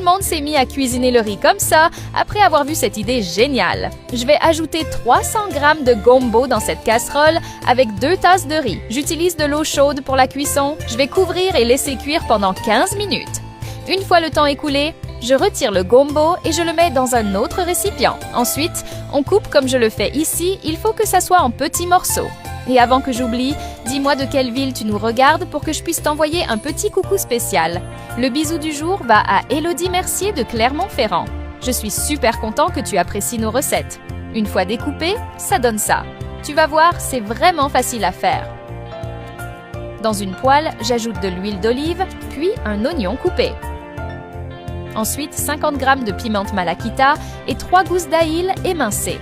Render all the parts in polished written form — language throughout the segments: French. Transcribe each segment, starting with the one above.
monde s'est mis à cuisiner le riz comme ça après avoir vu cette idée géniale. Je vais ajouter 300 g de gombo dans cette casserole avec 2 tasses de riz. J'utilise de l'eau chaude pour la cuisson. Je vais couvrir et laisser cuire pendant 15 minutes. Une fois le temps écoulé, je retire le gombo et je le mets dans un autre récipient. Ensuite, on coupe comme je le fais ici. Il faut que ça soit en petits morceaux. Et avant que j'oublie, dis-moi de quelle ville tu nous regardes pour que je puisse t'envoyer un petit coucou spécial. Le bisou du jour va à Élodie Mercier de Clermont-Ferrand. Je suis super content que tu apprécies nos recettes. Une fois découpé, ça donne ça. Tu vas voir, c'est vraiment facile à faire. Dans une poêle, j'ajoute de l'huile d'olive, puis un oignon coupé. Ensuite, 50 g de pimente malakita et 3 gousses d'ail émincées.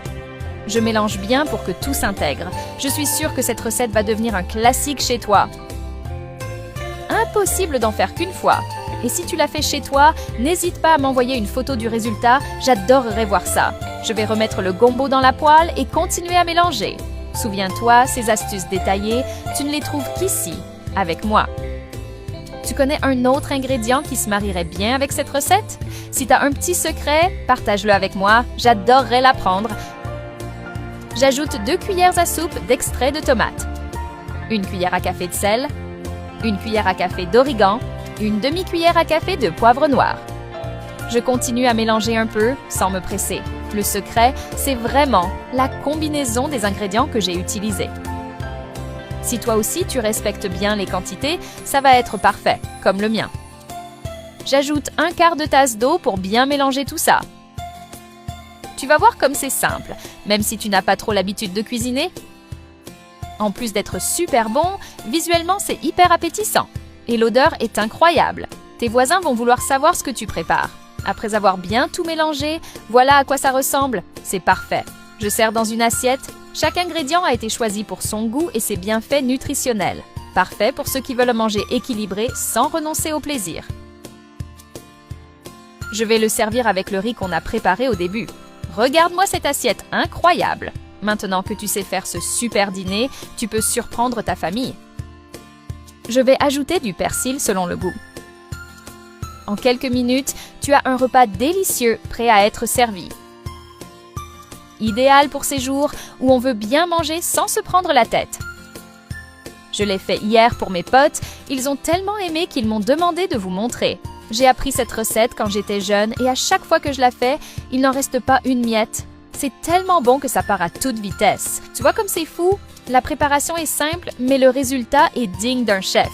Je mélange bien pour que tout s'intègre. Je suis sûre que cette recette va devenir un classique chez toi. Impossible d'en faire qu'une fois. Et si tu l'as fait chez toi, n'hésite pas à m'envoyer une photo du résultat, j'adorerais voir ça. Je vais remettre le gombo dans la poêle et continuer à mélanger. Souviens-toi, ces astuces détaillées, tu ne les trouves qu'ici, avec moi. Tu connais un autre ingrédient qui se marierait bien avec cette recette? Si tu as un petit secret, partage-le avec moi, j'adorerais l'apprendre. J'ajoute 2 cuillères à soupe d'extrait de tomate, 1 cuillère à café de sel, 1 cuillère à café d'origan, 1 demi-cuillère à café de poivre noir. Je continue à mélanger un peu sans me presser. Le secret, c'est vraiment la combinaison des ingrédients que j'ai utilisés. Si toi aussi tu respectes bien les quantités, ça va être parfait, comme le mien. J'ajoute 1/4 de tasse d'eau pour bien mélanger tout ça. Tu vas voir comme c'est simple, même si tu n'as pas trop l'habitude de cuisiner. En plus d'être super bon, visuellement c'est hyper appétissant. Et l'odeur est incroyable. Tes voisins vont vouloir savoir ce que tu prépares. Après avoir bien tout mélangé, voilà à quoi ça ressemble. C'est parfait. Je sers dans une assiette. Chaque ingrédient a été choisi pour son goût et ses bienfaits nutritionnels. Parfait pour ceux qui veulent manger équilibré sans renoncer au plaisir. Je vais le servir avec le riz qu'on a préparé au début. Regarde-moi cette assiette incroyable! Maintenant que tu sais faire ce super dîner, tu peux surprendre ta famille. Je vais ajouter du persil selon le goût. En quelques minutes, tu as un repas délicieux prêt à être servi. Idéal pour ces jours où on veut bien manger sans se prendre la tête. Je l'ai fait hier pour mes potes, ils ont tellement aimé qu'ils m'ont demandé de vous montrer. J'ai appris cette recette quand j'étais jeune et à chaque fois que je la fais, il n'en reste pas une miette. C'est tellement bon que ça part à toute vitesse. Tu vois comme c'est fou? La préparation est simple, mais le résultat est digne d'un chef.